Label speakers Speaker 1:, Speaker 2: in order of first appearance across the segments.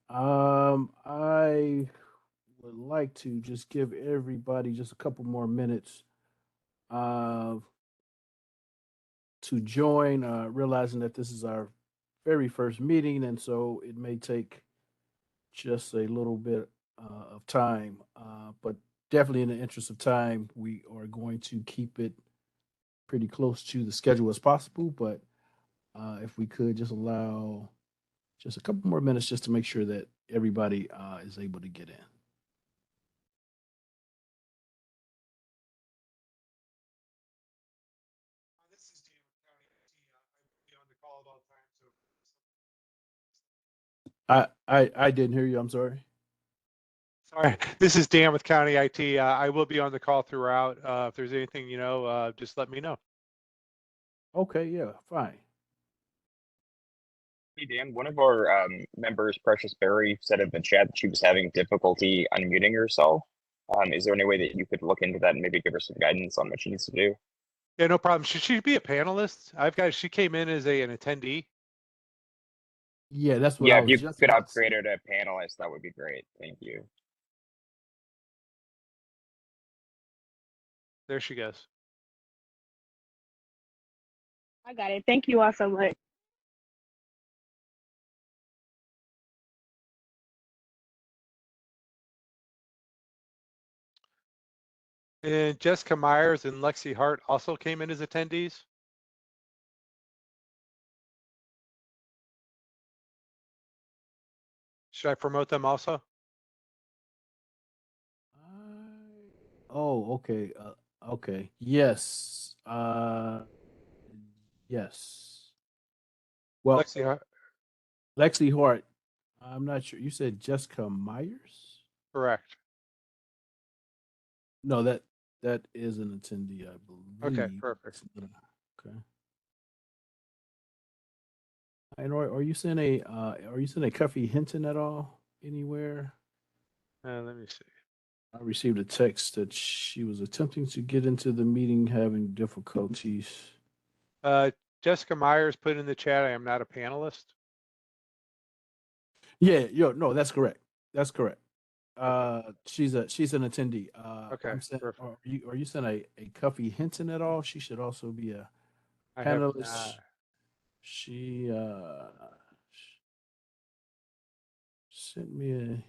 Speaker 1: I would like to just give everybody just a couple more minutes uh, to join, realizing that this is our very first meeting, and so it may take just a little bit of time. But definitely, in the interest of time, we are going to keep it pretty close to the schedule as possible. But if we could just allow just a couple more minutes just to make sure that everybody is able to get in.
Speaker 2: This is Dan with County IT. I will be on the call at all times. So
Speaker 1: I didn't hear you. I'm sorry.
Speaker 2: sorry, this is Dan with County IT. I will be on the call throughout. If there's anything just let me know.
Speaker 1: Okay, yeah, fine.
Speaker 3: Hey Dan, one of our members, Precious Berry, said in the chat that she was having difficulty unmuting herself. Is there any way that you could look into that and maybe give her some guidance on what she needs to do?
Speaker 2: Yeah, no problem. Should she be a panelist? She came in as an attendee.
Speaker 1: Yeah, that's what
Speaker 3: Yeah,
Speaker 1: I
Speaker 3: if
Speaker 1: was
Speaker 3: you
Speaker 1: just
Speaker 3: could
Speaker 1: about to
Speaker 3: upgrade
Speaker 1: say.
Speaker 3: her to panelist, that would be great. Thank you.
Speaker 2: There she goes.
Speaker 4: I got it. Thank you all so much.
Speaker 2: And Jessica Myers and Lexi Hart also came in as attendees. Should I promote them also?
Speaker 1: Oh, okay. Okay. Yes. Yes. Well,
Speaker 2: Lexi Hart,
Speaker 1: Lexi Hart. I'm not sure. You said Jessica Myers?
Speaker 2: correct.
Speaker 1: No, that is an attendee, I
Speaker 2: Okay,
Speaker 1: believe.
Speaker 2: perfect.
Speaker 1: Okay. And are you seeing a Cuffy Hinton at all anywhere?
Speaker 2: Let me see.
Speaker 1: I received a text that she was attempting to get into the meeting, having difficulties.
Speaker 2: Jessica Myers put in the chat, I am not a panelist.
Speaker 1: Yeah, no, that's correct. That's correct.
Speaker 2: Okay.
Speaker 1: She's an attendee.
Speaker 2: Okay,
Speaker 1: I'm saying,
Speaker 2: perfect.
Speaker 1: are you saying a Cuffy Hinton at all? She should also be a
Speaker 2: I have
Speaker 1: panelist.
Speaker 2: not.
Speaker 1: She sent me a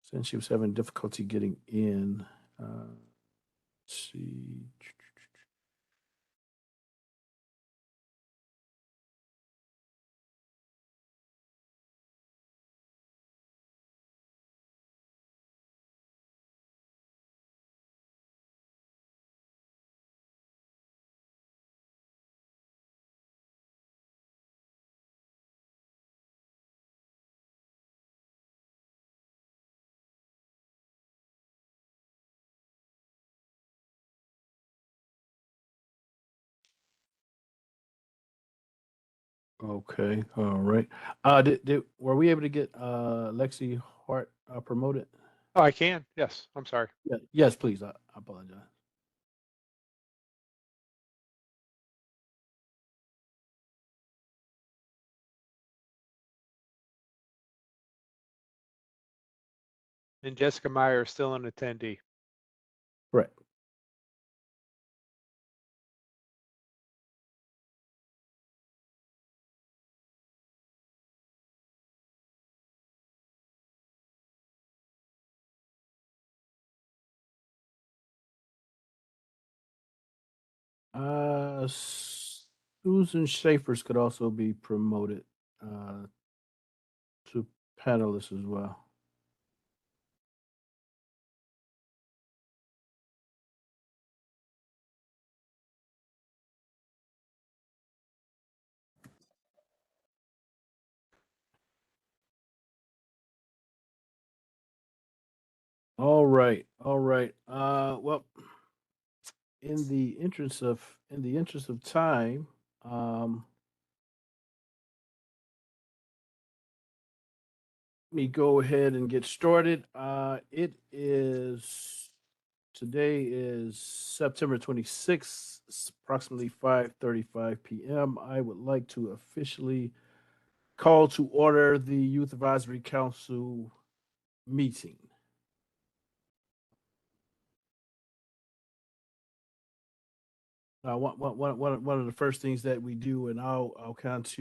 Speaker 1: since she was having difficulty getting in. Let's see. Okay, all right. Were we able to get Lexi Hart promoted?
Speaker 2: Oh, I can. Yes, I'm sorry.
Speaker 1: Yeah, yes, please. I apologize.
Speaker 2: And Jessica Meyer is still an attendee.
Speaker 1: Correct. Susan Schaefer's could also be promoted uh, to panelists as well. All right, all right. Well, in the interest of time, let me go ahead and get started. Today is September 26th, approximately 5:35 p.m. I would like to officially call to order the Youth Advisory Council meeting. One of the first things that we do, and I'll kind of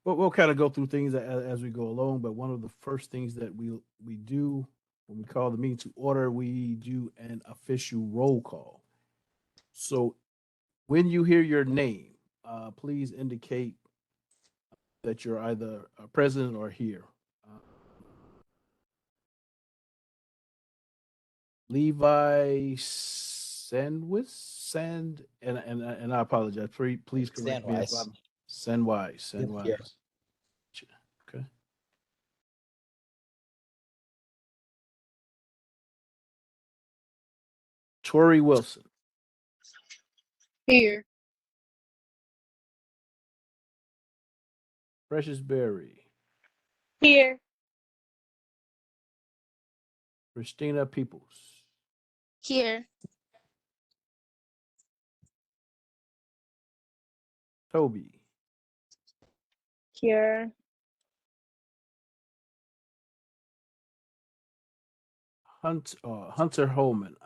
Speaker 1: we'll kind of go through things as we go along. But one of the first things that we do when we call the meeting to order, we do an official roll call. So when you hear your name, please indicate that you're either present or here. Levi Sand, and I apologize. Please correct me if I'm Sandwise. Okay. Tori Wilson,
Speaker 4: Here.
Speaker 1: Precious Berry,
Speaker 4: Here.
Speaker 1: Christina Peoples,
Speaker 5: Here.
Speaker 1: Toby,
Speaker 4: Here.
Speaker 1: Hunter Holman.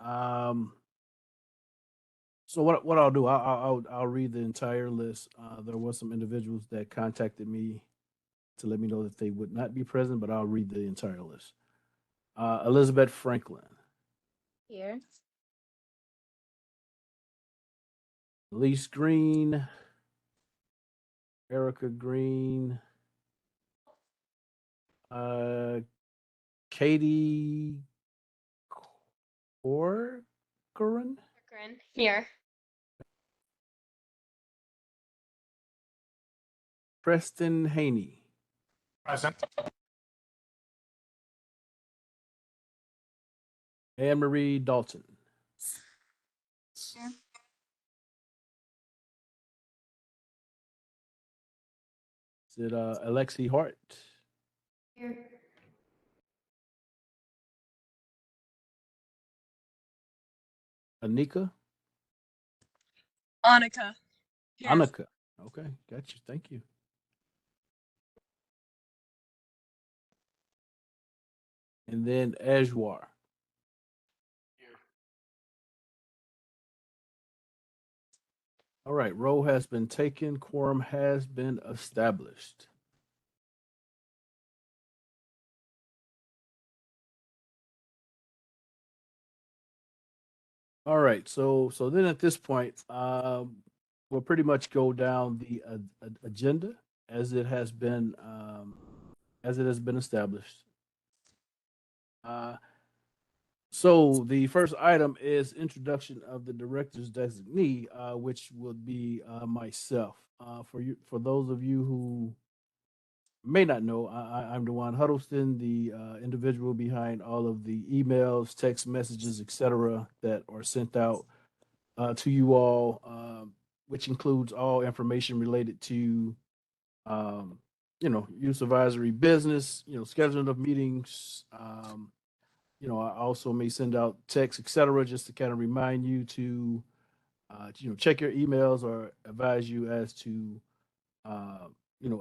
Speaker 1: So what I'll do, I'll read the entire list. There were some individuals that contacted me to let me know that they would not be present, but I'll read the entire list. Elizabeth Franklin,
Speaker 5: Here.
Speaker 1: Elise Green, Erica Green, Katie Corcoran,
Speaker 5: Here.
Speaker 1: Preston Haney,
Speaker 2: Present.
Speaker 1: Anne Marie Dalton,
Speaker 5: Here.
Speaker 1: is it Alexi Hart,
Speaker 5: Here.
Speaker 1: Anika,
Speaker 6: Annika. Here.
Speaker 1: Annika. Okay, got you. Thank you. And then Ajwar. All right, roll has been taken, quorum has been established. All right, so then at this point, we'll pretty much go down the agenda as it has been established. So the first item is introduction of the director's designee, which would be myself. For those of you who may not know, I'm DeJuan Huddleston, the individual behind all of the emails, text messages, etc., that are sent out to you all, which includes all information related to, youth advisory business, scheduling of meetings. I also may send out texts, etc., just to kind of remind you to, check your emails or advise you as to,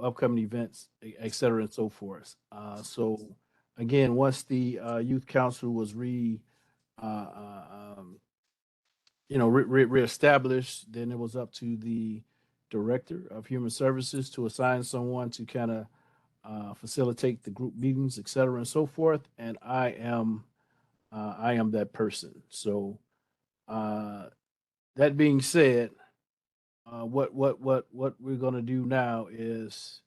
Speaker 1: upcoming events, etc., and so forth. So again, once the youth council was reestablished, then it was up to the director of human services to assign someone to kind of facilitate the group meetings, etc., and so forth. And I am that person. So that being said, what we're going to do now is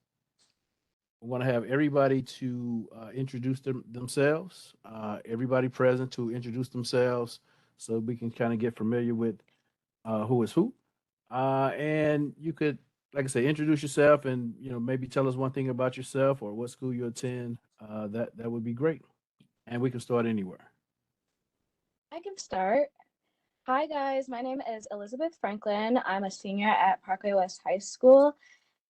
Speaker 1: we're going to have everybody to introduce themselves. Everybody present to introduce themselves, so we can kind of get familiar with who is who. And you could, like I say, introduce yourself, and maybe tell us one thing about yourself or what school you attend. That would be great, and we can start anywhere.
Speaker 5: I can start. Hi, guys. My name is Elizabeth Franklin. I'm a senior at Parkway West High School.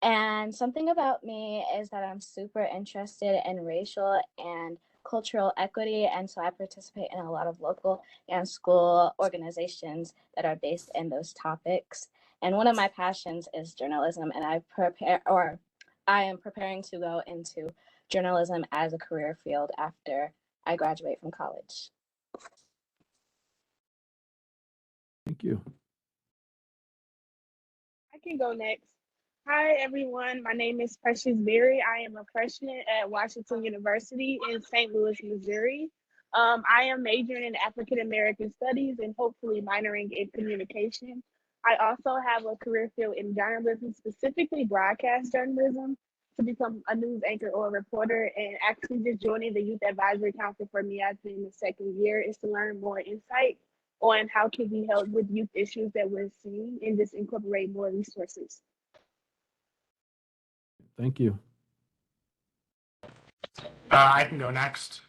Speaker 5: And something about me is that I'm super interested in racial and cultural equity. And so I participate in a lot of local and school organizations that are based in those topics. And one of my passions is journalism. And I I am preparing to go into journalism as a career field after I graduate from college.
Speaker 1: Thank you.
Speaker 4: I can go next. Hi, everyone. My name is Precious Berry. I am a freshman at Washington University in St. Louis, Missouri. I am majoring in African American Studies and hopefully minoring in communication. I also have a career field in journalism, specifically broadcast journalism, to become a news anchor or a reporter. And actually, just joining the Youth Advisory Council for me as in the second year is to learn more insight on how can we help with youth issues that we're seeing and just incorporate more resources.
Speaker 1: Thank you.
Speaker 6: I can go next.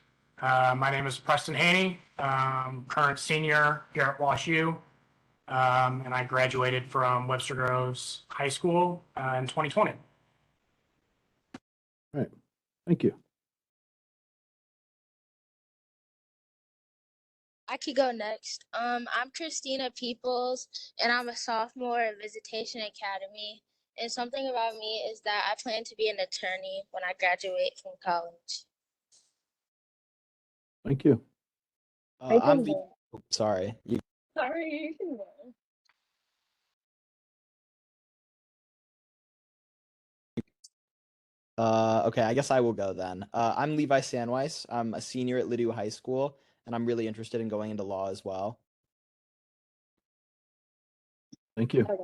Speaker 6: My name is Preston Haney, current senior here at WashU, and I graduated from Webster Groves High School in 2020.
Speaker 1: All right. Thank you.
Speaker 7: I could go next. I'm Christina Peoples, and I'm a sophomore at Visitation Academy. And something about me is that I plan to be an attorney when I graduate from college.
Speaker 1: Thank you.
Speaker 4: I
Speaker 8: I'm
Speaker 4: can
Speaker 8: the.
Speaker 4: go.
Speaker 8: Oh, sorry.
Speaker 4: Sorry, you can go.
Speaker 8: Okay, I guess I will go then. I'm Levi Sanweiss. I'm a senior at Ladue High School, and I'm really interested in going into law as well.
Speaker 1: Thank you.
Speaker 4: Okay.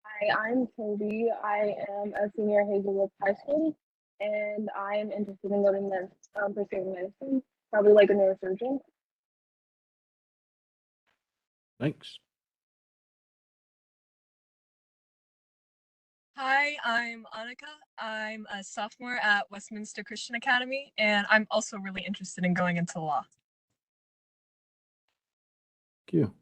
Speaker 4: Hi, I'm Toby. I am a senior at Hazelwood High School, and I am interested in learning pursuing medicine, probably like a neurosurgeon.
Speaker 1: Thanks.
Speaker 9: Hi, I'm Annika. I'm a sophomore at Westminster Christian Academy, and I'm also really interested in going into law.
Speaker 1: Thank you.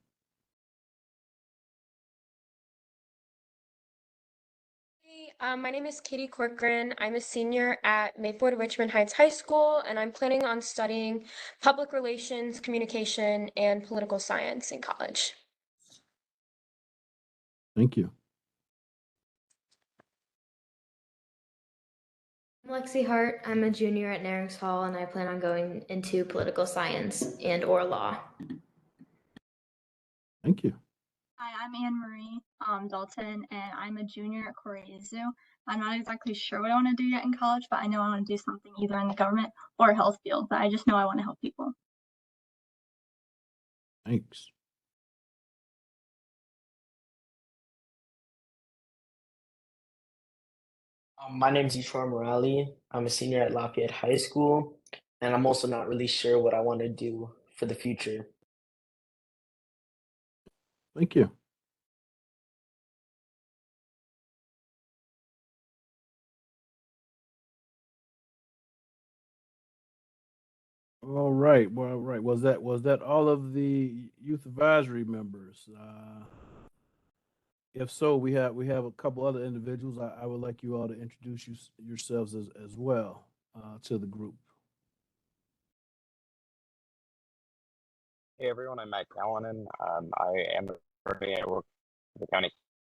Speaker 10: Hey, my name is Katie Corcoran. I'm a senior at Maplewood Richmond Heights High School, and I'm planning on studying public relations, communication, and political science in college.
Speaker 1: Thank you.
Speaker 11: I'm Lexi Hart. I'm a junior at Narings Hall, and I plan on going into political science and or law.
Speaker 1: Thank you.
Speaker 12: Hi, I'm Anne Marie Dalton, and I'm a junior at Koreazu. I'm not exactly sure what I want to do yet in college, but I know I want to do something either in the government or health field, but I just know I want to help people.
Speaker 1: Thanks.
Speaker 13: My name is Ishwar Murali. I'm a senior at Lafayette High School, and I'm also not really sure what I want to do for the future.
Speaker 1: Thank you. All right. Well, all right. Was that all of the youth advisory members? If so, we have a couple other individuals. I would like you all to introduce yourselves as well to the group.
Speaker 3: Hey everyone, I'm Matt Callanan. I am currently at work for the county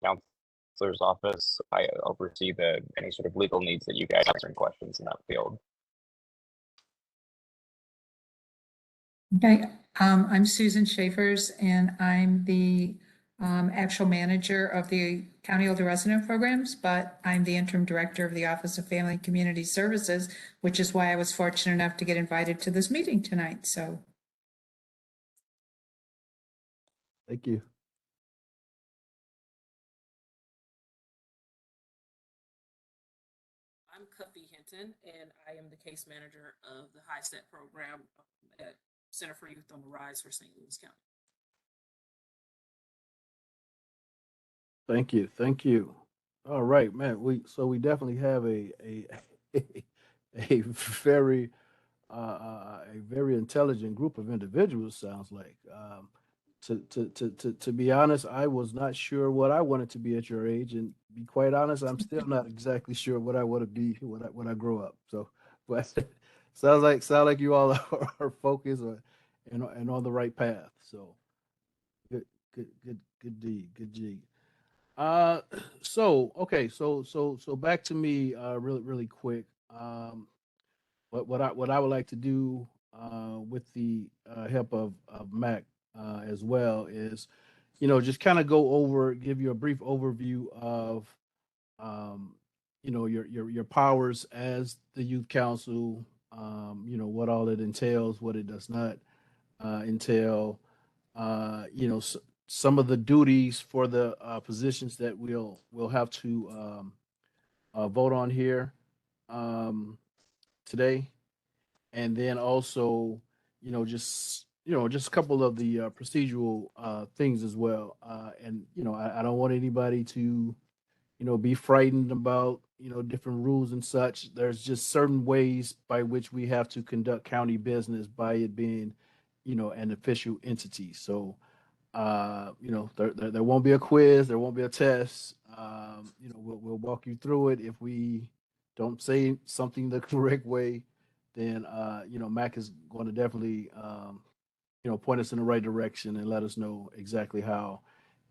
Speaker 3: counselor's office. I oversee any sort of legal needs that you guys have and questions in that field.
Speaker 14: Okay, I'm Susan Schaefers, and I'm the actual manager of the County Older Resident Programs, but I'm the interim director of the Office of Family and Community Services, which is why I was fortunate enough to get invited to this meeting tonight. So,
Speaker 1: Thank you.
Speaker 15: I'm Cuffy Hinton, and I am the case manager of the HiSET program at Center for Youth on the Rise for St. Louis County.
Speaker 1: Thank you. Thank you. All right, man. We definitely have a very a very intelligent group of individuals. Sounds like. To be honest, I was not sure what I wanted to be at your age, and be quite honest, I'm still not exactly sure what I want to be when I grow up. So, but sounds like you all are focused and on the right path. So, good deed. Uh, so back to me, really quick. What I would like to do, with the help of Mac, as well is, just kind of go over, give you a brief overview of, um, your powers as the youth council, what all it entails, what it does not entail, some of the duties for the positions that we'll have to vote on here, um, today, and then also, just a couple of the procedural things as well. And I don't want anybody to be frightened about different rules and such. There's just certain ways by which we have to conduct county business by it being an official entity. So there won't be a quiz, there won't be a test. We'll walk you through it. If we don't say something the correct way, then Mac is going to definitely point us in the right direction and let us know exactly how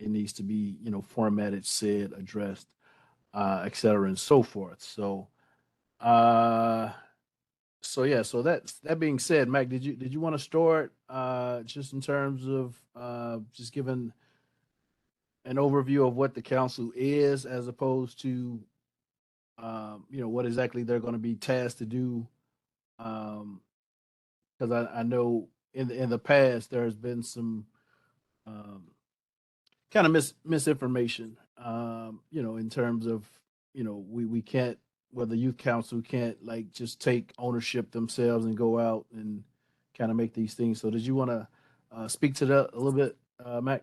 Speaker 1: it needs to be formatted, said, addressed, et cetera, and so forth. Uh, so that being said, Mac, did you want to start just in terms of just giving an overview of what the council is, as opposed to what exactly they're going to be tasked to do? Because I know in the past there has been some um, kind of misinformation, in terms of, we can't, well, the youth council can't like just take ownership themselves and go out and kind of make these things. So did you want to speak to that a little bit, Mac?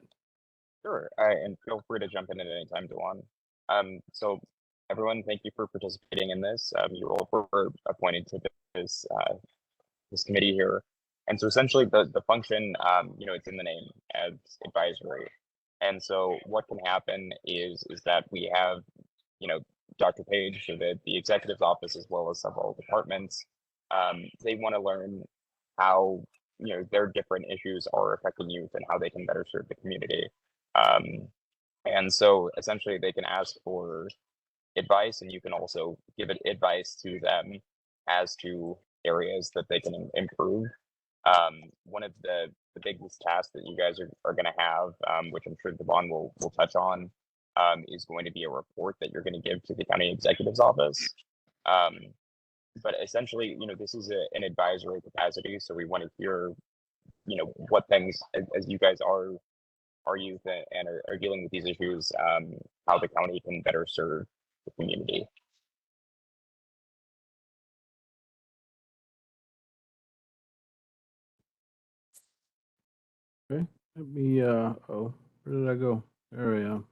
Speaker 3: Sure, and feel free to jump in at any time, Dewan. So everyone, thank you for participating in this. You all were appointed to this committee here. And so essentially the function, it's in the name as advisory. And so what can happen is that we have, Dr. Page, so the executive's office, as well as several departments, they want to learn how, their different issues are affecting youth and how they can better serve the community. Um, and so essentially they can ask for advice, and you can also give it advice to them as to areas that they can improve. One of the biggest tasks that you guys are going to have, which I'm sure Devon will touch on, is going to be a report that you're going to give to the county executive's office. Um, but essentially, this is an advisory capacity, so we want to hear, what things, as you guys are youth and are dealing with these issues, how the county can better serve the community.
Speaker 1: Okay. Let me oh, where did I go? There I am.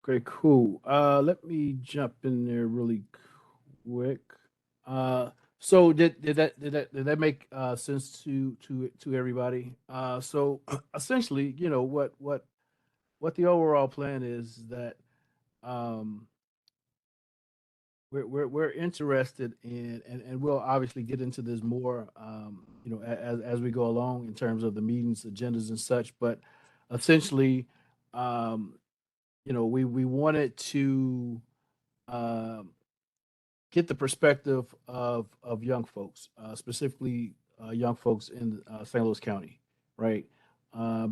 Speaker 1: Okay, cool. Let me jump in there really quick. Uh, so did that make sense to everybody? So essentially, what the overall plan is that um we're interested in, and we'll obviously get into this more, as we go along in terms of the meetings, agendas, and such. But essentially, um, we wanted to um, get the perspective of young folks, specifically young folks in St. Louis County, right?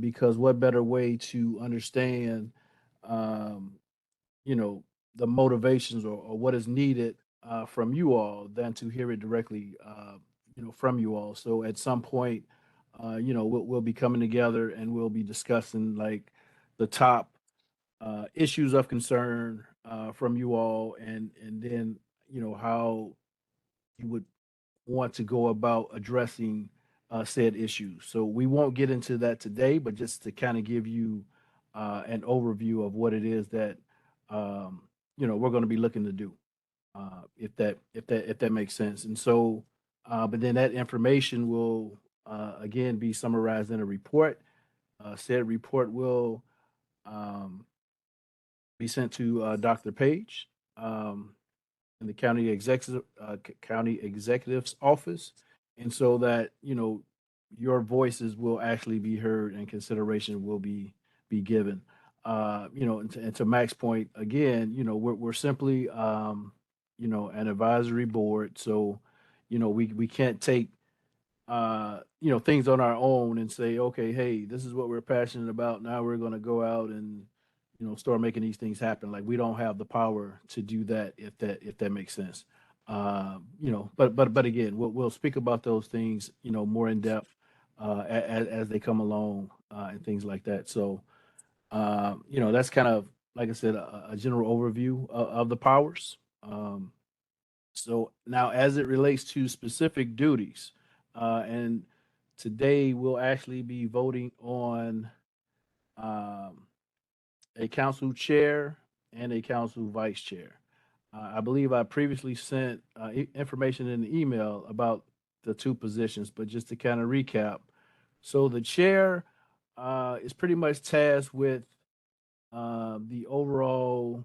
Speaker 1: Because what better way to understand, um, you know, the motivations, or what is needed from you all, than to hear it directly, from you all. So at some point, we'll be coming together and we'll be discussing like the top issues of concern from you all, and then how you would want to go about addressing said issues. So we won't get into that today, but just to kind of give you an overview of what it is that um, we're going to be looking to do, if that makes sense. And so, but then that information will again be summarized in a report. Said report will um, be sent to Dr. Page, in the county executive's office, and so that your voices will actually be heard and consideration will be given. and to Mac's point again, we're simply, an advisory board. So, we can't take, things on our own and say, okay, hey, this is what we're passionate about. Now we're going to go out and, start making these things happen. Like we don't have the power to do that if that makes sense. But again, we'll speak about those things, more in depth as they come along and things like that. So, that's kind of, like I said, a general overview of the powers. So now, as it relates to specific duties, and today we'll actually be voting on a council chair and a council vice chair. I believe I previously sent information in the email about the two positions, but just to kind of recap, so the chair is pretty much tasked with the overall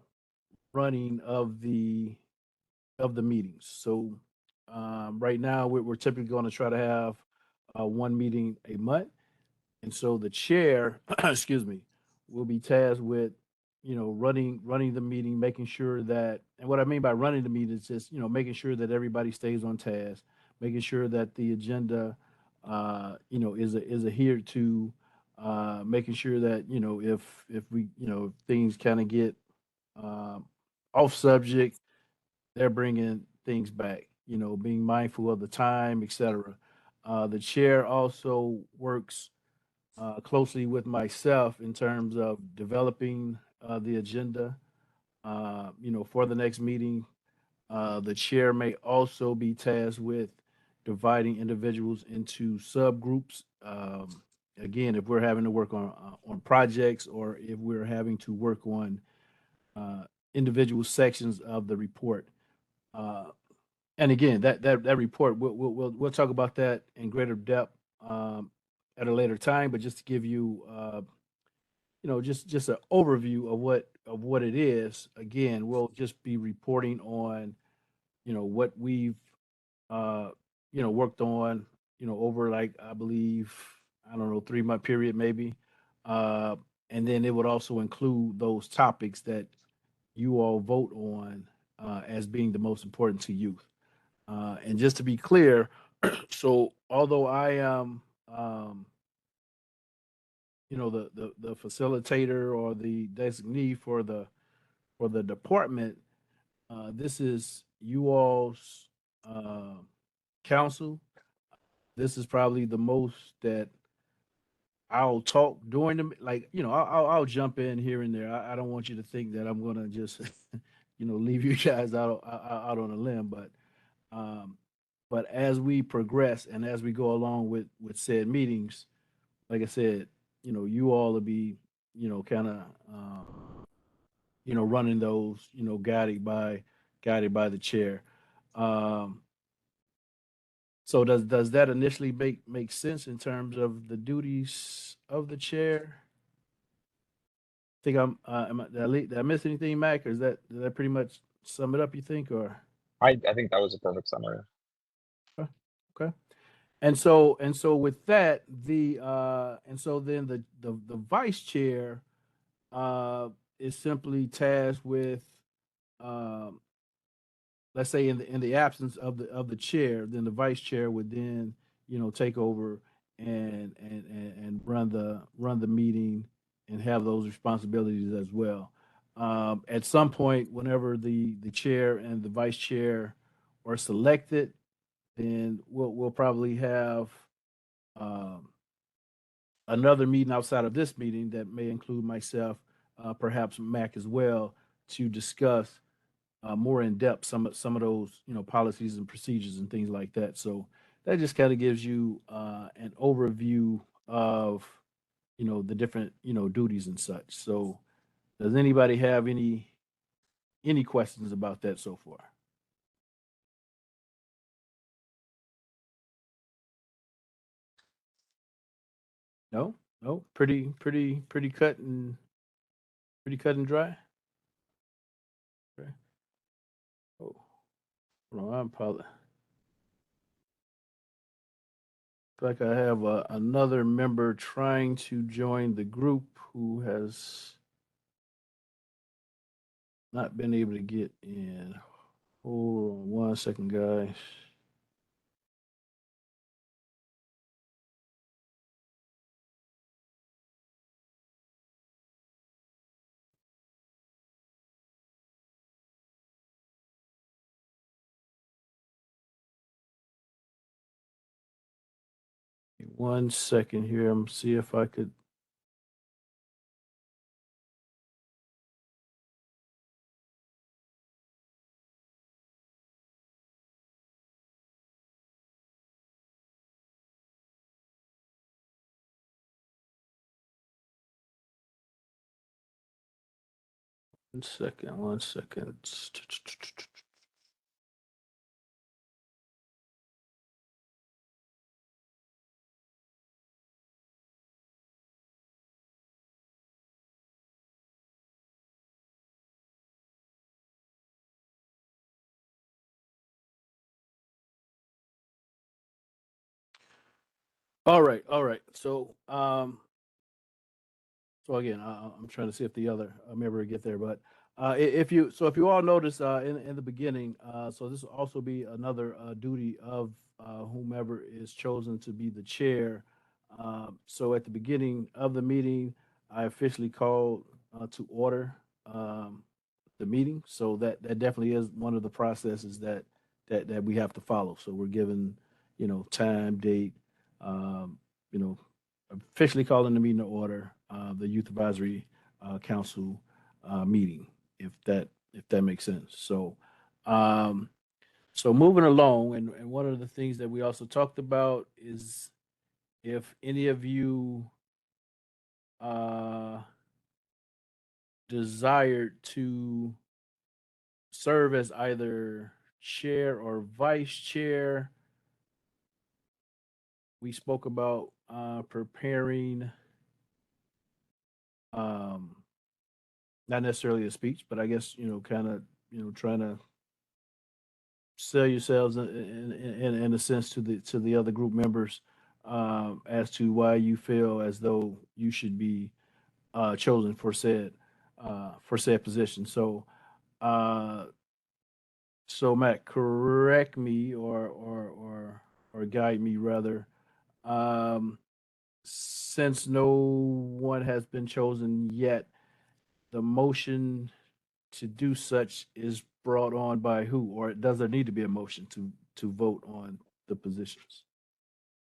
Speaker 1: running of the meetings. So right now we're typically going to try to have one meeting a month, and so the chair, excuse me, will be tasked with running the meeting, making sure that, and what I mean by running the meeting is just making sure that everybody stays on task, making sure that the agenda is adhered to, making sure that if we if things kind of get um, off subject, they're bringing things back, being mindful of the time, etc. The chair also works closely with myself in terms of developing the agenda, for the next meeting. The chair may also be tasked with dividing individuals into subgroups. Again, if we're having to work on projects or if we're having to work on uh, individual sections of the report. Uh, and again, that report, we'll talk about that in greater depth at a later time. But just to give you, just an overview of what it is. Again, we'll just be reporting on, what we've, uh, worked on, over like I believe, I don't know, 3 month period maybe. Uh, and then it would also include those topics that you all vote on as being the most important to youth. And just to be clear, so although I am, the facilitator or the designee for the department, this is you all's uh, council. This is probably the most that I'll talk during the like. I'll jump in here and there. I don't want you to think that I'm gonna just leave you guys out on a limb, um, but as we progress and as we go along with said meetings, like I said, you all will be, kind of, running those, guided by the chair. Um, so does that initially make sense in terms of the duties of the chair? Think did I miss anything, Mac, or did that pretty much sum it up? You think, or
Speaker 3: I think that was a perfect summary.
Speaker 1: okay? And so with that, and so then the vice chair is simply tasked with, um, let's say in the absence of the chair, then the vice chair would then take over and run the meeting and have those responsibilities as well. At some point, whenever the chair and the vice chair are selected, then we'll probably have um, another meeting outside of this meeting that may include myself, perhaps Mac as well, to discuss more in depth some of those policies and procedures and things like that. So that just kind of gives you an overview of the different duties and such. So does anybody have any questions about that so far? No, no, pretty cut and dry. Okay. Oh, hold on, I'm probably like I have another member trying to join the group who has not been able to get in. Hold on 1 second, guys. Give me 1 second here. I'm see if I could. One second, 1 second. All right, all right. So again, I'm trying to see if the other member will get there, but if you all notice in the beginning, so this will also be another duty of whomever is chosen to be the chair. So at the beginning of the meeting, I officially called to order the meeting. So that definitely is one of the processes that we have to follow. So we're given, time, date, um, you know, officially calling the meeting to order, the Youth Advisory Council meeting, if that makes sense. So moving along, and one of the things that we also talked about is if any of you desired to serve as either chair or vice chair, we spoke about preparing not necessarily a speech, but I guess kind of trying to sell yourselves in a sense to the other group members as to why you feel as though you should be chosen for said position. So Matt, correct me or guide me rather. Um, since no one has been chosen yet, the motion to do such is brought on by who, or does there need to be a motion to vote on the positions?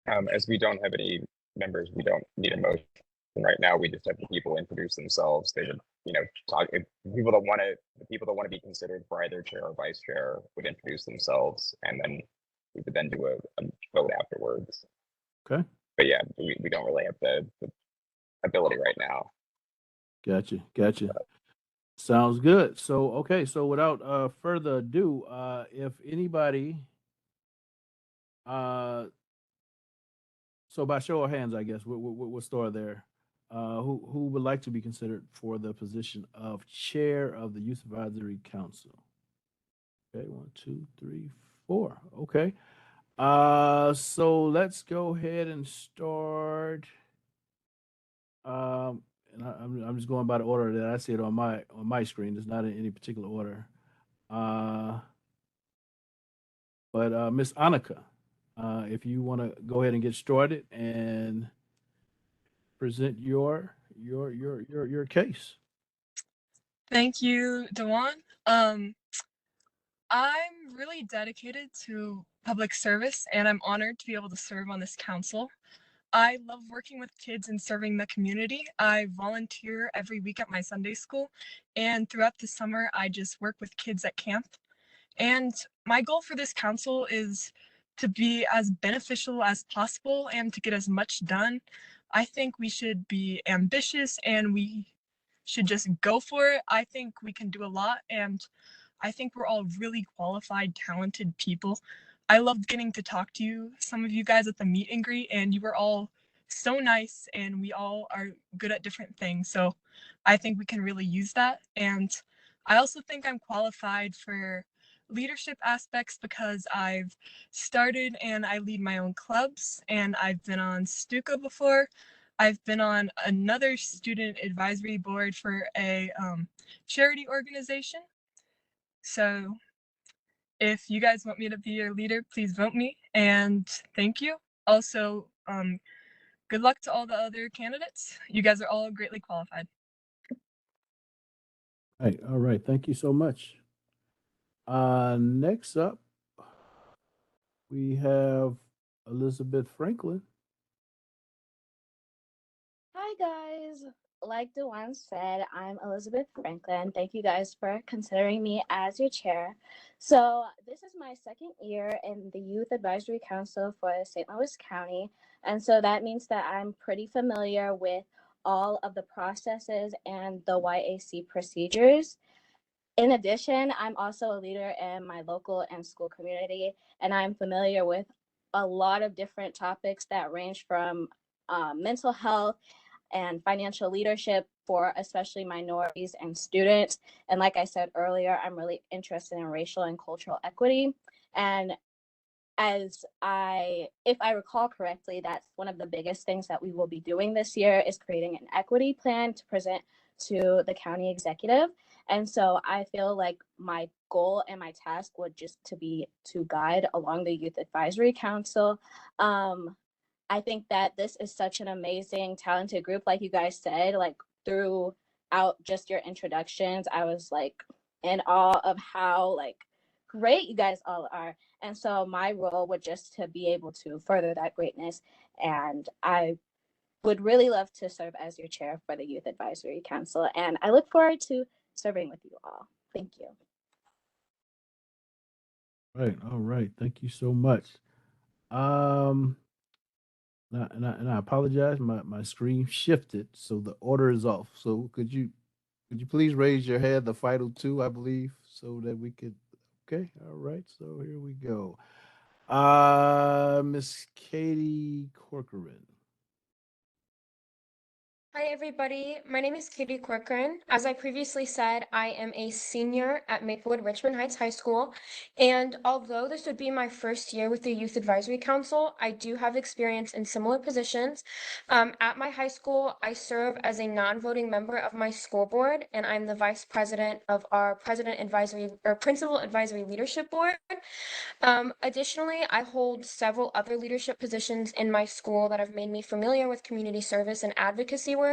Speaker 3: As we don't have any members, we don't need a motion right now. We just have the people introduce themselves. They would, talk. If the people that want to be considered for either chair or vice chair would introduce themselves, and then we would then do a vote afterwards.
Speaker 1: Okay,
Speaker 3: But yeah, we don't really have the ability right now.
Speaker 1: Gotcha. Sounds good. So okay, so without further ado, if anybody, so by show of hands, I guess we'll start there. Who would like to be considered for the position of chair of the Youth Advisory Council? Okay, 1, 2, 3, 4. Okay. So let's go ahead and start. And I'm just going by the order that I see it on my screen. It's not in any particular order. But Miss Annika, if you want to go ahead and get started and present your case.
Speaker 9: Thank you, Dewan. I'm really dedicated to public service and I'm honored to be able to serve on this council. I love working with kids and serving the community. I volunteer every week at my Sunday school, and throughout the summer, I just work with kids at camp. And my goal for this council is to be as beneficial as possible and to get as much done. I think we should be ambitious and we should just go for it. I think we can do a lot, and I think we're all really qualified, talented people. I loved getting to talk to you, some of you guys at the meet and greet, and you were all so nice and we all are good at different things. So I think we can really use that. And I also think I'm qualified for leadership aspects because I've started and I lead my own clubs and I've been on Stuka before. I've been on another student advisory board for a charity organization. So if you guys want me to be your leader, please vote me, and thank you. Also, good luck to all the other candidates. You guys are all greatly qualified.
Speaker 1: All right. Thank you so much. Next up, we have Elizabeth Franklin.
Speaker 5: Hi guys. Like Dewan said, I'm Elizabeth Franklin. Thank you guys for considering me as your chair. So this is my second year in the Youth Advisory Council for St. Louis County. And so that means that I'm pretty familiar with all of the processes and the YAC procedures. In addition, I'm also a leader in my local and school community, and I'm familiar with a lot of different topics that range from mental health and financial leadership for especially minorities and students. And like I said earlier, I'm really interested in racial and cultural equity. And if I recall correctly, that's one of the biggest things that we will be doing this year is creating an equity plan to present to the county executive. And so I feel like my goal and my task would just to be to guide along the Youth Advisory Council. I think that this is such an amazing, talented group, like you guys said, like throughout just your introductions, I was like in awe of how like great you guys all are. And so my role would just to be able to further that greatness. And I would really love to serve as your chair for the Youth Advisory Council. And I look forward to serving with you all. Thank you.
Speaker 1: All right. Thank you so much. And I apologize. My screen shifted, so the order is off. So could you please raise your hand, the final two, I believe, so that we could. Okay. All right. So here we go. Miss Katie Corcoran.
Speaker 10: Hi, everybody. My name is Katie Corcoran. As I previously said, I am a senior at Maplewood Richmond Heights High School. And although this would be my first year with the Youth Advisory Council, I do have experience in similar positions. At my high school, I serve as a non-voting member of my school board, and I'm the vice president of our Principal Advisory Leadership Board. Additionally, I hold several other leadership positions in my school that have made me familiar with community service and advocacy work.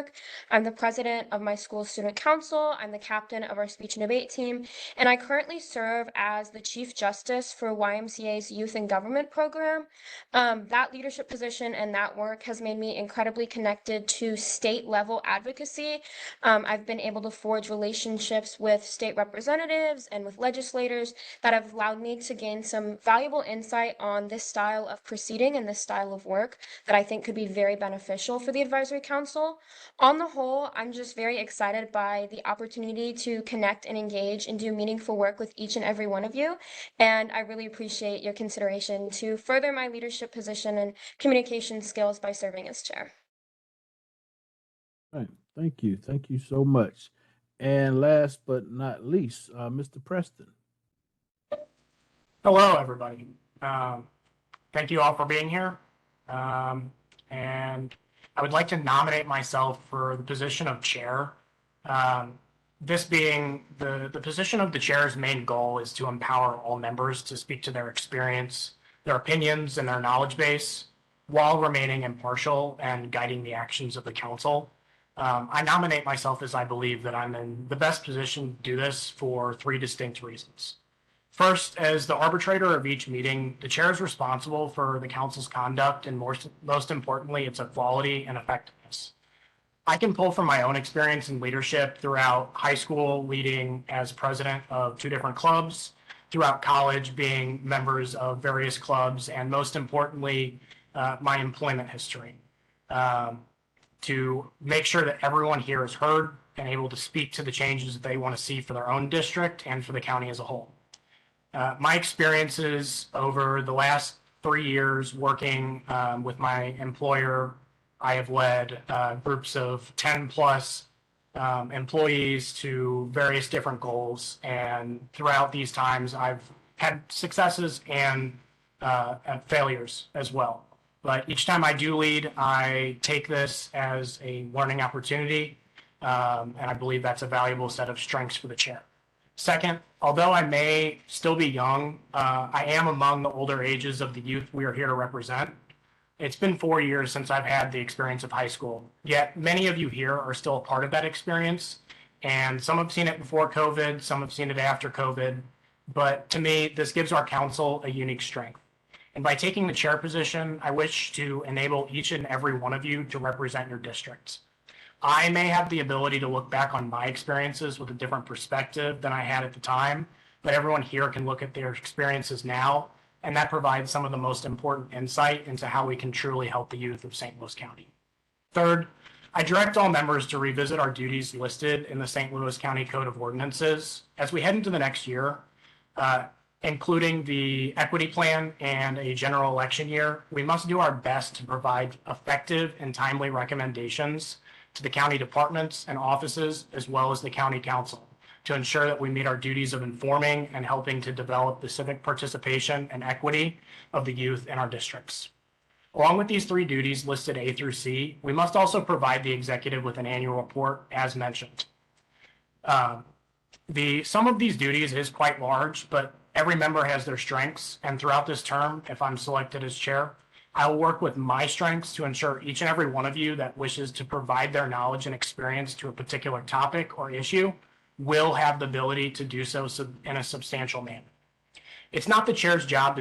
Speaker 10: I'm the president of my school student council. I'm the captain of our speech and debate team, and I currently serve as the chief justice for YMCA's youth and government program. That leadership position and that work has made me incredibly connected to state level advocacy. I've been able to forge relationships with state representatives and with legislators that have allowed me to gain some valuable insight on this style of proceeding and this style of work that I think could be very beneficial for the Advisory Council. On the whole, I'm just very excited by the opportunity to connect and engage and do meaningful work with each and every one of you. And I really appreciate your consideration to further my leadership position and communication skills by serving as chair.
Speaker 1: All right. Thank you. Thank you so much. And last but not least, Mr. Preston.
Speaker 6: Hello, everybody. Thank you all for being here. And I would like to nominate myself for the position of chair. This being the position of the chair's main goal is to empower all members to speak to their experience, their opinions, and their knowledge base while remaining impartial and guiding the actions of the council. I nominate myself as I believe that I'm in the best position to do this for three distinct reasons. First, as the arbitrator of each meeting, the chair is responsible for the council's conduct and most importantly, its equality and effectiveness. I can pull from my own experience in leadership throughout high school, leading as president of 2 different clubs, throughout college, being members of various clubs, and most importantly, my employment history, to make sure that everyone here is heard and able to speak to the changes that they want to see for their own district and for the county as a whole. My experiences over the last 3 years working with my employer, I have led groups of 10 plus employees to various different goals. And throughout these times, I've had successes and failures as well. But each time I do lead, I take this as a learning opportunity, and I believe that's a valuable set of strengths for the chair. Second, although I may still be young, I am among the older ages of the youth we are here to represent. It's been 4 years since I've had the experience of high school, yet many of you here are still a part of that experience. And some have seen it before COVID, some have seen it after COVID. But to me, this gives our council a unique strength. And by taking the chair position, I wish to enable each and every one of you to represent your districts. I may have the ability to look back on my experiences with a different perspective than I had at the time, but everyone here can look at their experiences now, and that provides some of the most important insight into how we can truly help the youth of St. Louis County. Third, I direct all members to revisit our duties listed in the St. Louis County Code of Ordinances as we head into the next year, including the equity plan and a general election year. We must do our best to provide effective and timely recommendations to the county departments and offices, as well as the county council, to ensure that we meet our duties of informing and helping to develop the civic participation and equity of the youth in our districts. Along with these 3 duties listed A through C, we must also provide the executive with an annual report as mentioned. The sum of these duties is quite large, but every member has their strengths, and throughout this term, if I'm selected as chair, I will work with my strengths to ensure each and every one of you that wishes to provide their knowledge and experience to a particular topic or issue will have the ability to do so in a substantial manner. It's not the chair's job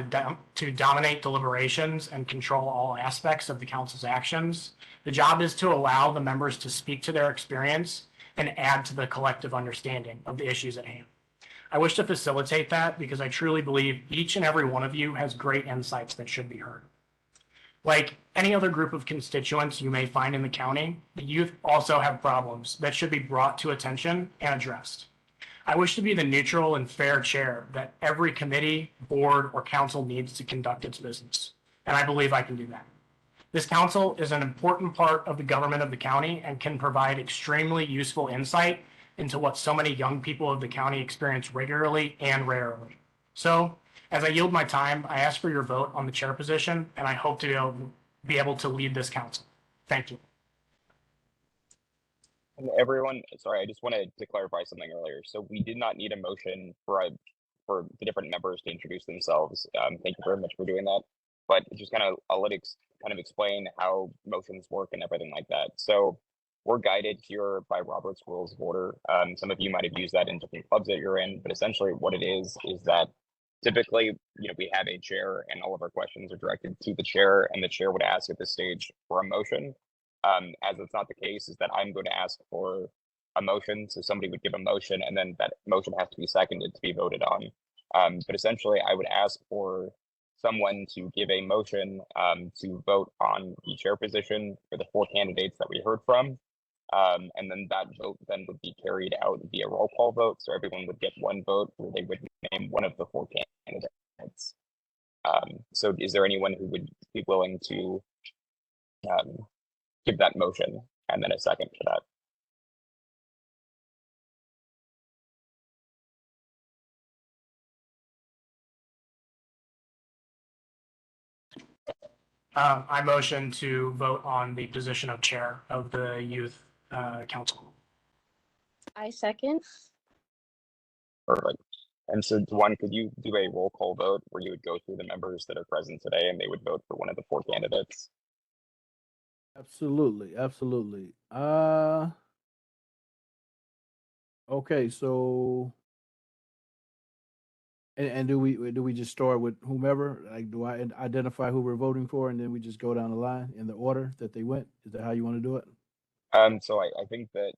Speaker 6: to dominate deliberations and control all aspects of the council's actions. The job is to allow the members to speak to their experience and add to the collective understanding of the issues at hand. I wish to facilitate that because I truly believe each and every one of you has great insights that should be heard. Like any other group of constituents you may find in the county, the youth also have problems that should be brought to attention and addressed. I wish to be the neutral and fair chair that every committee, board, or council needs to conduct its business, and I believe I can do that. This council is an important part of the government of the county and can provide extremely useful insight into what so many young people of the county experience regularly and rarely. So, as I yield my time, I ask for your vote on the chair position, and I hope to be able to lead this council. Thank you.
Speaker 3: And everyone, sorry, I just wanted to clarify something earlier. So we did not need a motion for the different members to introduce themselves. Thank you very much for doing that. But just I'll kind of explain how motions work and everything like that. So we're guided here by Robert's Rules of Order. Some of you might have used that in different clubs that you're in, but essentially what it is that typically, we have a chair and all of our questions are directed to the chair, and the chair would ask at this stage for a motion. As it's not the case, is that I'm going to ask for a motion. So somebody would give a motion, and then that motion has to be seconded to be voted on. But essentially, I would ask for someone to give a motion to vote on the chair position for the 4 candidates that we heard from. And then that vote then would be carried out via roll call vote. So everyone would get 1 vote where they would name one of the 4 candidates. So is there anyone who would be willing to give that motion and then a second for that?
Speaker 6: I motion to vote on the position of chair of the youth council.
Speaker 5: I second.
Speaker 3: Perfect. And so, Juan, could you do a roll call vote where you would go through the members that are present today and they would vote for one of the 4 candidates?
Speaker 1: Absolutely, absolutely. Okay, so and do we just start with whomever? Like, do I identify who we're voting for, and then we just go down the line in the order that they went? Is that how you want to do it?
Speaker 3: So I think that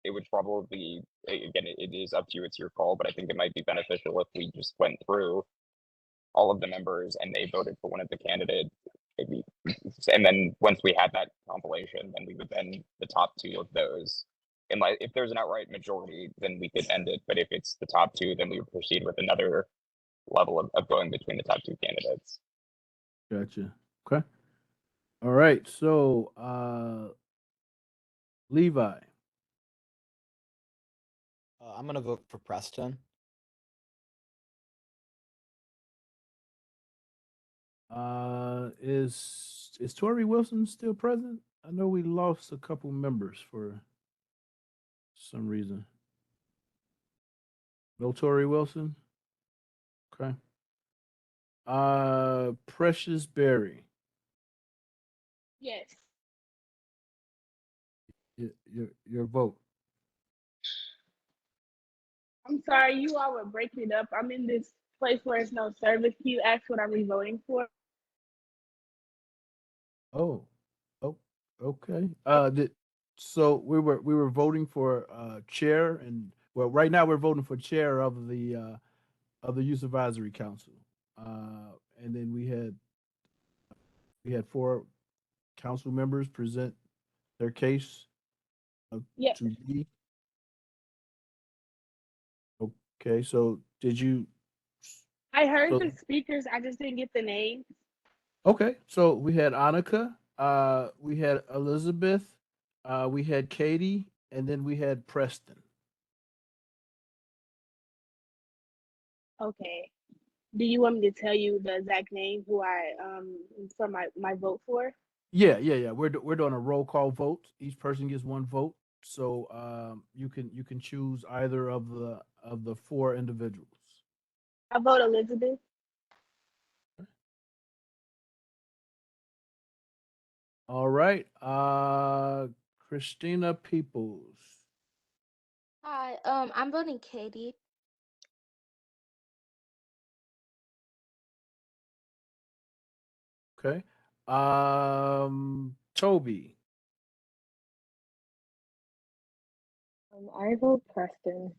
Speaker 3: it would probably, again, it is up to you, it's your call, but I think it might be beneficial if we just went through all of the members and they voted for one of the candidates. And then once we had that compilation, then we would then the top 2 of those. And like, if there's an outright majority, then we could end it. But if it's the top 2, then we would proceed with another level of going between the top 2 candidates.
Speaker 1: Gotcha. Okay. All right. So, Levi.
Speaker 8: I'm gonna vote for Preston.
Speaker 1: Is Is Tori Wilson still present? I know we lost a couple members for some reason. No Tori Wilson? Okay. Precious Berry.
Speaker 4: Yes.
Speaker 1: Your vote.
Speaker 4: I'm sorry, you all were breaking up. I'm in this place where it's no service. Can you ask what I'm voting for?
Speaker 1: Oh, okay. So we were voting for chair, and well, right now we're voting for chair of the Youth Advisory Council. And then we had 4 council members present their case
Speaker 4: Yes.
Speaker 1: to be. Okay, so did you?
Speaker 4: I heard
Speaker 1: So,
Speaker 4: the speakers, I just didn't get the names.
Speaker 1: okay, so we had Annika, we had Elizabeth, we had Katie, and then we had Preston.
Speaker 4: Okay. Do you want me to tell you the exact name who I for my vote for?
Speaker 1: Yeah. We're doing a roll call vote. Each person gets 1 vote. So you can choose either of the 4 individuals.
Speaker 4: I vote Elizabeth.
Speaker 1: All right. Christina Peoples.
Speaker 7: Hi, I'm voting Katie.
Speaker 1: Okay. Toby.
Speaker 9: I vote Preston.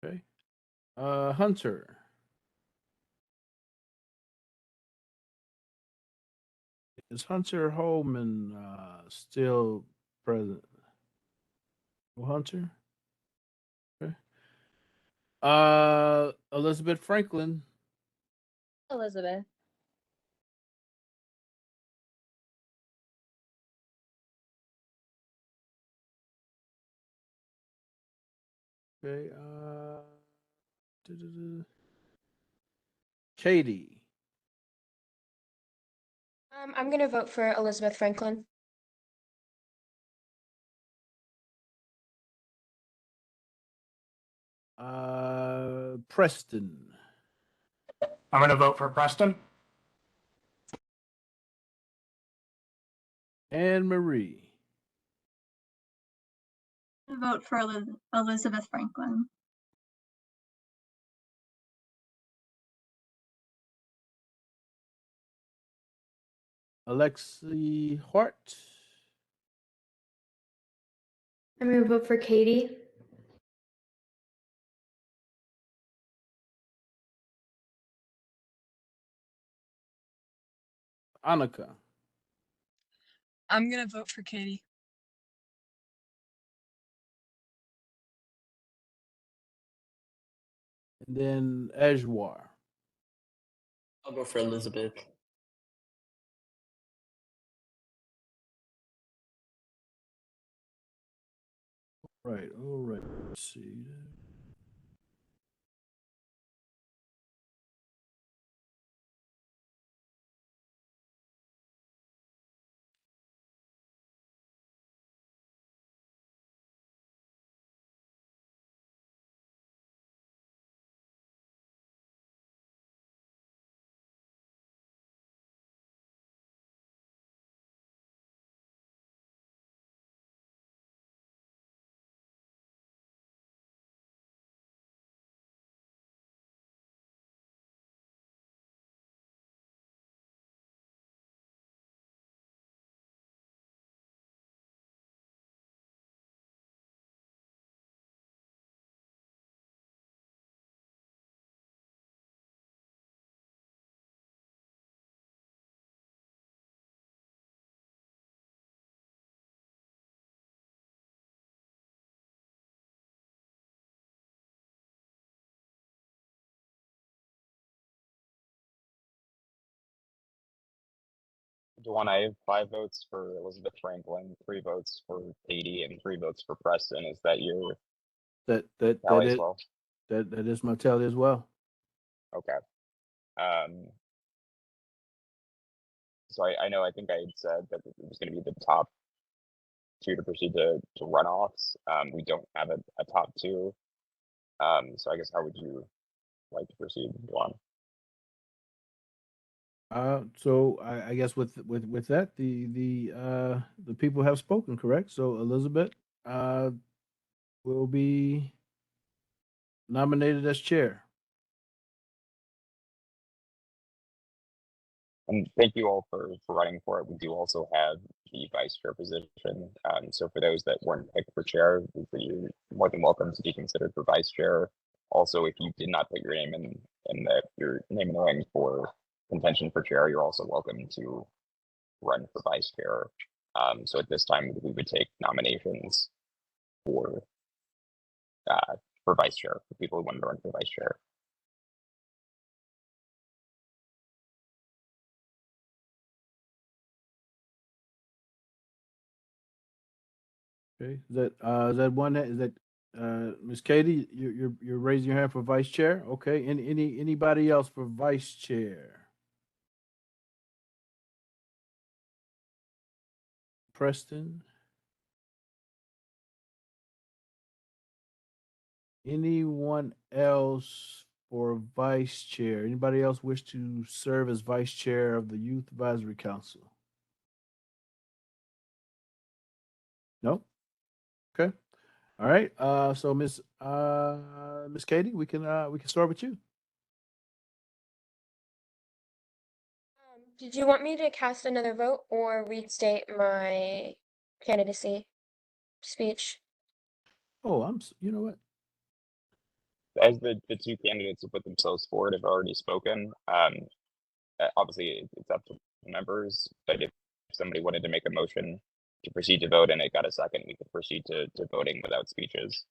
Speaker 1: Okay. Hunter. Is Hunter Holman still present? No Hunter? Okay. Elizabeth Franklin.
Speaker 5: Elizabeth.
Speaker 1: Okay. Katie.
Speaker 10: I'm gonna vote for Elizabeth Franklin.
Speaker 1: Preston.
Speaker 6: I'm going to vote for Preston.
Speaker 1: Anne Marie.
Speaker 12: I vote for Elizabeth Franklin.
Speaker 1: Alexi Hart.
Speaker 11: I'm going to vote for Katie.
Speaker 1: Annika.
Speaker 9: I'm gonna vote for Katie.
Speaker 1: And then Ajwar.
Speaker 13: I'll go for Elizabeth.
Speaker 1: Right. All right. Let's see.
Speaker 3: Dewan, I have 5 votes for Elizabeth Franklin, 3 votes for Katie, and 3 votes for Preston. Is that your
Speaker 1: That
Speaker 3: tally as
Speaker 1: is
Speaker 3: well?
Speaker 1: that is my tally as well.
Speaker 3: Okay. So I know, I think I had said that it was gonna be the top two to proceed to runoffs. We don't have a top two. So I guess how would you like to proceed, Duan?
Speaker 1: So I guess with that, the people have spoken, correct? So Elizabeth will be nominated as chair.
Speaker 3: And thank you all for running for it. We do also have the vice chair position. So for those that weren't picked for chair, you're more than welcome to be considered for vice chair. Also, if you did not put your name in your name in the ring for contention for chair, you're also welcome to run for vice chair. So at this time, we would take nominations for vice chair, for people who want to run for vice chair.
Speaker 1: Okay, is that one that is that Ms. Katie? You're raising your hand for vice chair. Okay, anybody else for vice chair? Preston. Anyone else for vice chair? Anybody else wish to serve as vice chair of the Youth Advisory Council? No? Okay. All right. So Miss Katie, we can start with you.
Speaker 10: Did you want me to cast another vote or restate my candidacy speech?
Speaker 1: Oh, you know what?
Speaker 3: As the two candidates who put themselves forward have already spoken, obviously it's up to members, but if somebody wanted to make a motion to proceed to vote and it got a second, we could proceed to voting without speeches.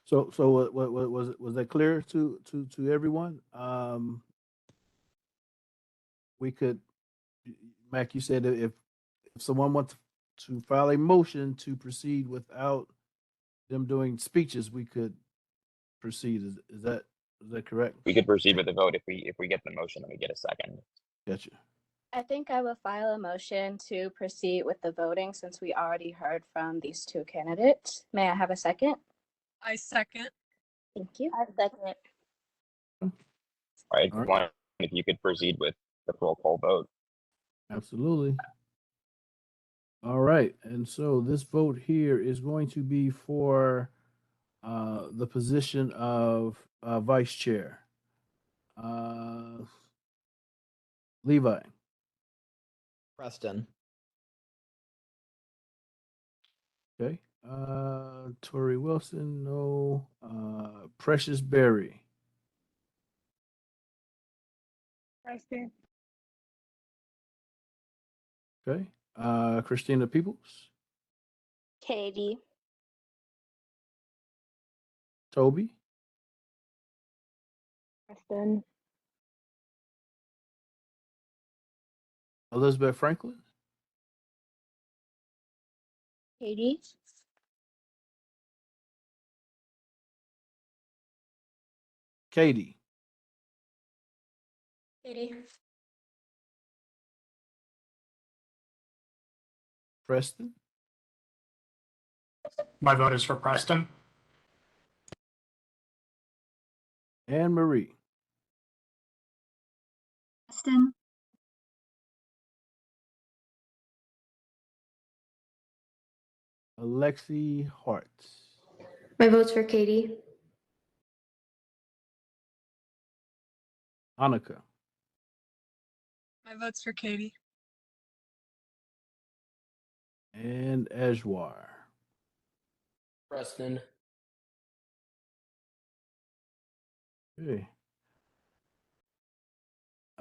Speaker 1: So what was that clear to everyone? We could, Mac, you said that if someone wants to file a motion to proceed without them doing speeches, we could proceed. Is that correct?
Speaker 3: We could proceed with the vote if we get the motion and we get a second.
Speaker 1: Gotcha.
Speaker 5: I think I will file a motion to proceed with the voting since we already heard from these two candidates. May I have a second?
Speaker 9: I second.
Speaker 5: Thank you.
Speaker 7: I second.
Speaker 3: All right,
Speaker 1: All right.
Speaker 3: One, if you could proceed with the roll call vote.
Speaker 1: Absolutely. All right. And so this vote here is going to be for the position of vice chair. Levi.
Speaker 8: Preston.
Speaker 1: Okay. Tori Wilson, no. Precious Berry.
Speaker 4: Preston.
Speaker 1: Okay. Christina Peoples.
Speaker 7: Katie.
Speaker 1: Toby.
Speaker 4: Preston.
Speaker 1: Elizabeth Franklin.
Speaker 7: Katie.
Speaker 1: Katie.
Speaker 10: Katie.
Speaker 1: Preston.
Speaker 6: My vote is for Preston.
Speaker 1: Anne Marie.
Speaker 12: Preston.
Speaker 1: Alexi Hart.
Speaker 11: My vote's for Katie.
Speaker 1: Annika.
Speaker 9: My vote's for Katie.
Speaker 1: And Ejwar.
Speaker 13: Preston.
Speaker 1: Okay.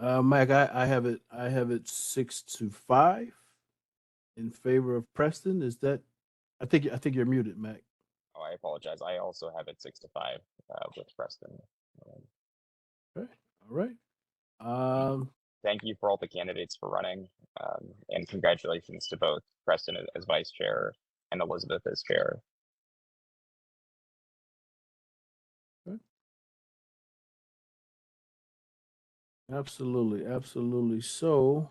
Speaker 1: Mike, I have it 6-5 in favor of Preston. Is that I think you're muted, Mac.
Speaker 3: Oh, I apologize. I also have it 6-5 with Preston.
Speaker 1: Okay. All right.
Speaker 3: Thank you for all the candidates for running, and congratulations to both Preston as vice chair and Elizabeth as chair.
Speaker 1: Absolutely, absolutely. So,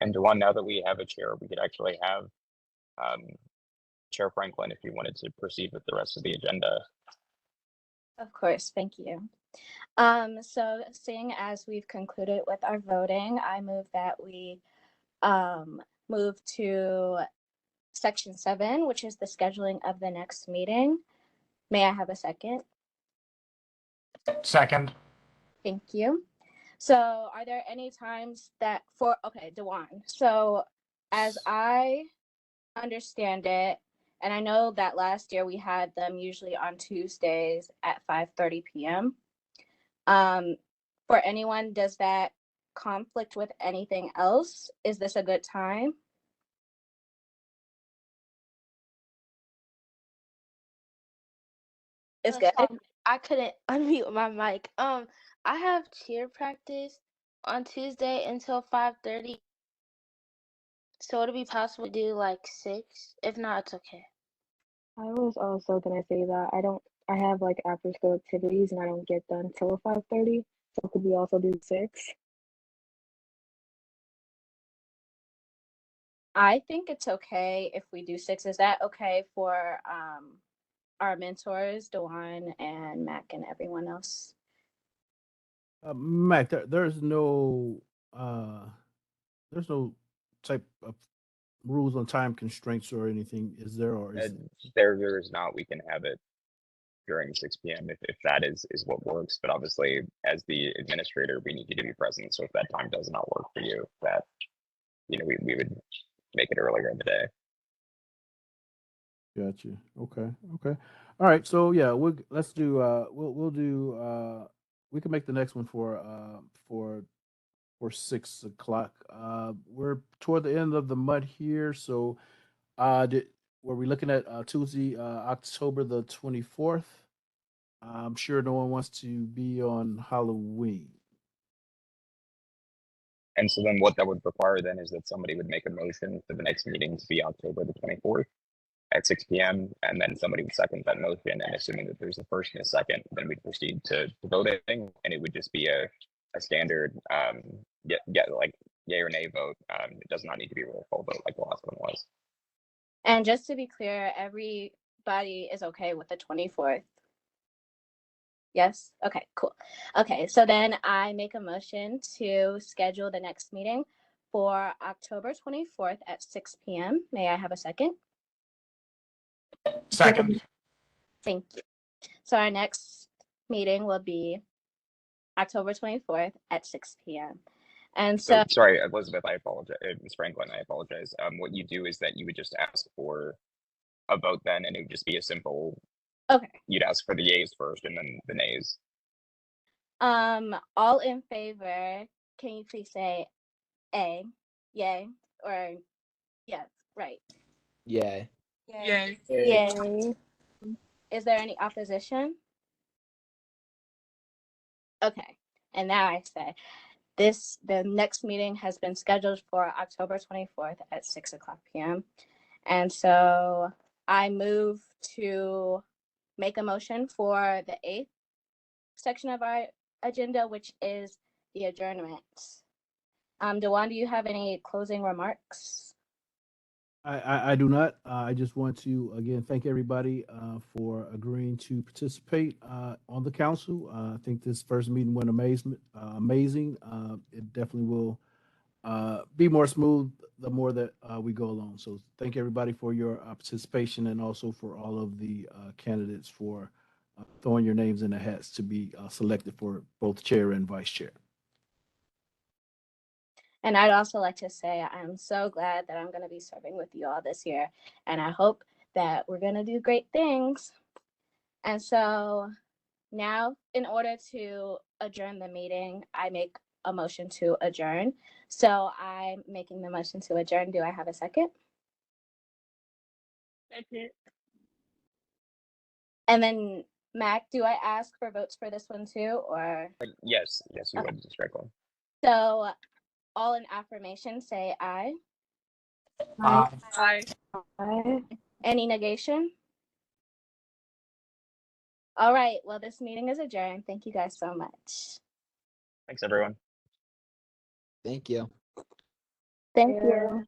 Speaker 3: And Dewan, now that we have a chair, we could actually have um, Chair Franklin if you wanted to proceed with the rest of the agenda.
Speaker 5: Of course, thank you. So seeing as we've concluded with our voting, I move that we move to section 7, which is the scheduling of the next meeting. May I have a second?
Speaker 6: Second.
Speaker 5: Thank you. So are there any times that okay, Dewan. So as I understand it, and I know that last year we had them usually on Tuesdays at 5:30 p.m. For anyone, does that conflict with anything else? Is this a good time? It's good.
Speaker 7: Sorry, I couldn't unmute my mic. I have cheer practice on Tuesday until 5:30. So would it be possible to do like 6? If not, it's okay.
Speaker 16: I was also gonna say that I have like after school activities and I don't get done till 5:30. So could we also do 6?
Speaker 5: I think it's okay if we do 6. Is that okay for our mentors, Dewan and Mac and everyone else?
Speaker 1: Mac, there's no type of rules on time constraints or anything, is there? Or is
Speaker 3: There is not. We can have it during 6 p.m. if that is what works. But obviously, as the administrator, we need you to be present. So if that time does not work for you, that we would make it earlier in the day.
Speaker 1: Got you. Okay. Okay. All right. So yeah, let's do. We'll do. We can make the next one for 6 o'clock. We're toward the end of the month here, so were we looking at Tuesday, October the 24th? I'm sure no one wants to be on Halloween.
Speaker 3: And so then what that would require then is that somebody would make a motion for the next meeting to be October the 24th at 6 p.m. And then somebody would second that motion. And assuming that there's a first and a second, then we'd proceed to voting, and it would just be a standard like yay or nay vote. It does not need to be a roll call vote like the last one was.
Speaker 5: And just to be clear, everybody is okay with the 24th. Yes? Okay, cool. Okay, so then I make a motion to schedule the next meeting for October 24th at 6 p.m. May I have a second?
Speaker 6: Second.
Speaker 5: Thank you. So our next meeting will be October 24th at 6 p.m. And so
Speaker 3: sorry, Elizabeth, I apologize. Ms. Franklin, I apologize. What you do is that you would just ask for a vote then, and it would just be a simple.
Speaker 5: Okay.
Speaker 3: You'd ask for the yays first and then the nays.
Speaker 5: All in favor, can you please say A, yay, or yes, right?
Speaker 8: Yay.
Speaker 9: Yay.
Speaker 5: Yay. Is there any opposition? Okay, and now I say the next meeting has been scheduled for October 24th at 6:00 p.m. And so I move to make a motion for the 8th section of our agenda, which is the adjournment. Dewan, do you have any closing remarks?
Speaker 1: I do not. I just want to again thank everybody for agreeing to participate on the council. I think this first meeting went amazing. It definitely will be more smooth the more that we go along. So thank everybody for your participation, and also for all of the candidates for throwing your names in the hats to be selected for both chair and vice chair.
Speaker 5: And I'd also like to say I'm so glad that I'm going to be serving with you all this year. And I hope that we're going to do great things. And so now, in order to adjourn the meeting, I make a motion to adjourn. So I'm making the motion to adjourn. Do I have a second?
Speaker 4: Second.
Speaker 5: And then, Mac, do I ask for votes for this one too, or?
Speaker 3: Yes, you would, Ms. Franklin.
Speaker 5: So all in affirmation say aye.
Speaker 6: Aye.
Speaker 9: Aye.
Speaker 5: Aye. Any negation? All right. Well, this meeting is adjourned. Thank you guys so much.
Speaker 3: Thanks, everyone.
Speaker 8: Thank you.
Speaker 5: Thank
Speaker 16: Yeah.
Speaker 5: you.